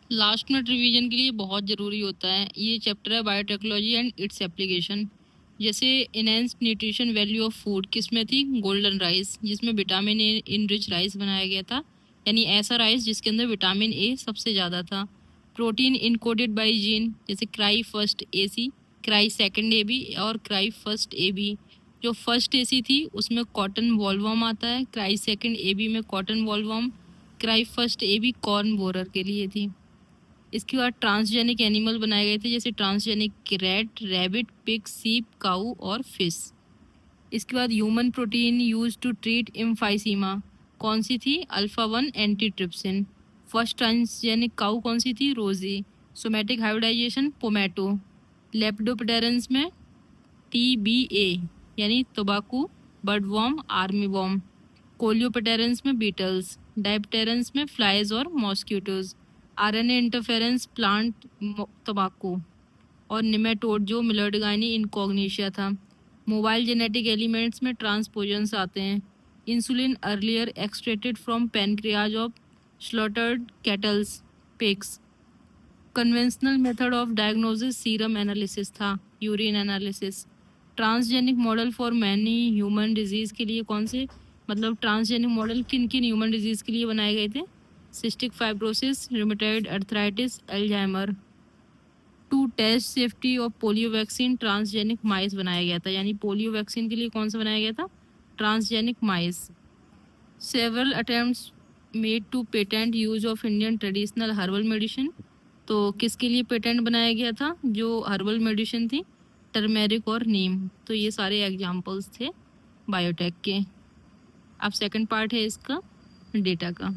Last minute revision के लिए बहुत ज़रूरी होता है। ये चैप्टर है बायोटेक्नोलॉजी एंड इट्स एप्लीकेशन। जैसे enhance nutrition value of food किस में थी? गोल्डन राइस, जिसमें vitamin A in rich rice बनाया गया था, यानी ऐसा राइस जिसके अंदर विटामिन ए सबसे ज़्यादा था। प्रोटीन इनकोडेड बाय जीन, जैसे cry first A C, cry second A B और क्राई फर्स्ट ए बी। जो फर्स्ट ए सी थी उसमें कॉटन वॉलवर्म आता है, क्राई सेकेंड ए बी में cotton bollworm, cry first A B corn borer के लिए थी। इसके बाद ट्रांसजेनिक एनिमल बनाए गए थे, जैसे ट्रांसजेनिक रैट, रैबिट, पिग, सीप, काऊ और फिश। इसके बाद human protein use to treat emphysema कौन सी थी? Alpha 1 antitrypsin. First transgenic cow कौन सी थी? रोजी। Somatic hybridisation pomato. लेपिडोप्टेरन्स में TBA यानी तोबाकू, बर्डवॉर्म, आर्मीवॉर्म। कोलियोप्टेरन्स में बीटल्स, डायप्टेरन्स में फ्लाइज और मॉस्किटोज। RNA इंटरफेरेंस प्लांट तंबाकू और निमेटोड जो मिलर्डगानी इनकॉग्निशिया था। मोबाइल जेनेटिक एलिमेंट्स में ट्रांसपोजन्स आते हैं। Insulin earlier extracted from pancreas of slaughtered cattles, pigs. Conventional method of diagnosis serum analysis था, urine analysis. Transgenic model for many human diseases के लिए कौन से, मतलब ट्रांसजेनिक मॉडल किन किन ह्यूमन डिजीज़ के लिए बनाए गए थे? Cystic fibrosis, rheumatoid arthritis, Alzheimer. To test safety of polio vaccine transgenic mice बनाया गया था, यानी पोलियो वैक्सीन के लिए कौन सा बनाया गया था? Transgenic mice. Several attempts made to patent use of Indian traditional herbal medicine, तो किसके लिए पेटेंट बनाया गया था? जो हर्बल मेडिसिन थी, टर्मेरिक और नीम। तो ये सारे एग्जाम्पल्स थे बायोटेक के। अब सेकंड पार्ट है इसका डेटा का।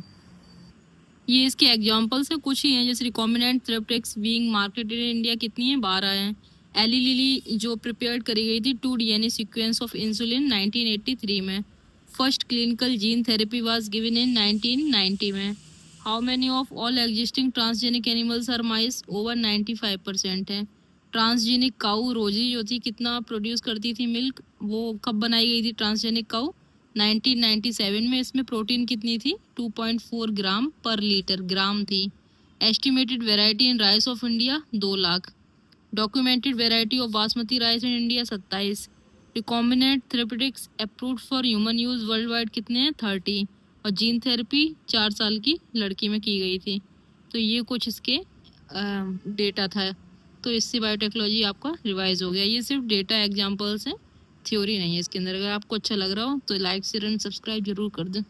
ये इसके एग्जाम्पल्स है, कुछ ही हैं, जैसे recombinant therapeutics being marketed in India कितनी है? 12 हैं। एली लिली जो प्रिपेयर करी गई थी 2 DNA सीक्वेंस ऑफ इंसुलिन 1983 में। First clinical gene therapy was given in 1990 में। How many of all existing transgenic animals are mice? Over 95% है। ट्रांसजेनिक काऊ रोजी जो थी कितना प्रोड्यूस करती थी मिल्क? वो कब बनाई गई थी ट्रांसजेनिक काऊ? 1997 में। इसमें प्रोटीन कितनी थी? 2.4 ग्राम पर लीटर, ग्राम थी। Estimated variety in rice of India 2 lakh. Documented variety of basmati rice in India 27। Recombinant therapeutics approved for human use world wide कितने हैं? 30। और जीन थेरेपी 4 साल की लड़की में की गई थी। तो ये कुछ इसके डेटा था। तो इससे बायोटेक्नोलॉजी आपका रिवाइज हो गया। ये सिर्फ डेटा एग्जाम्पल्स हैं, थ्योरी नहीं है इसके अंदर। अगर आपको अच्छा लग रहा हो तो लाइक शेयर एंड सब्सक्राइब जरूर कर दें।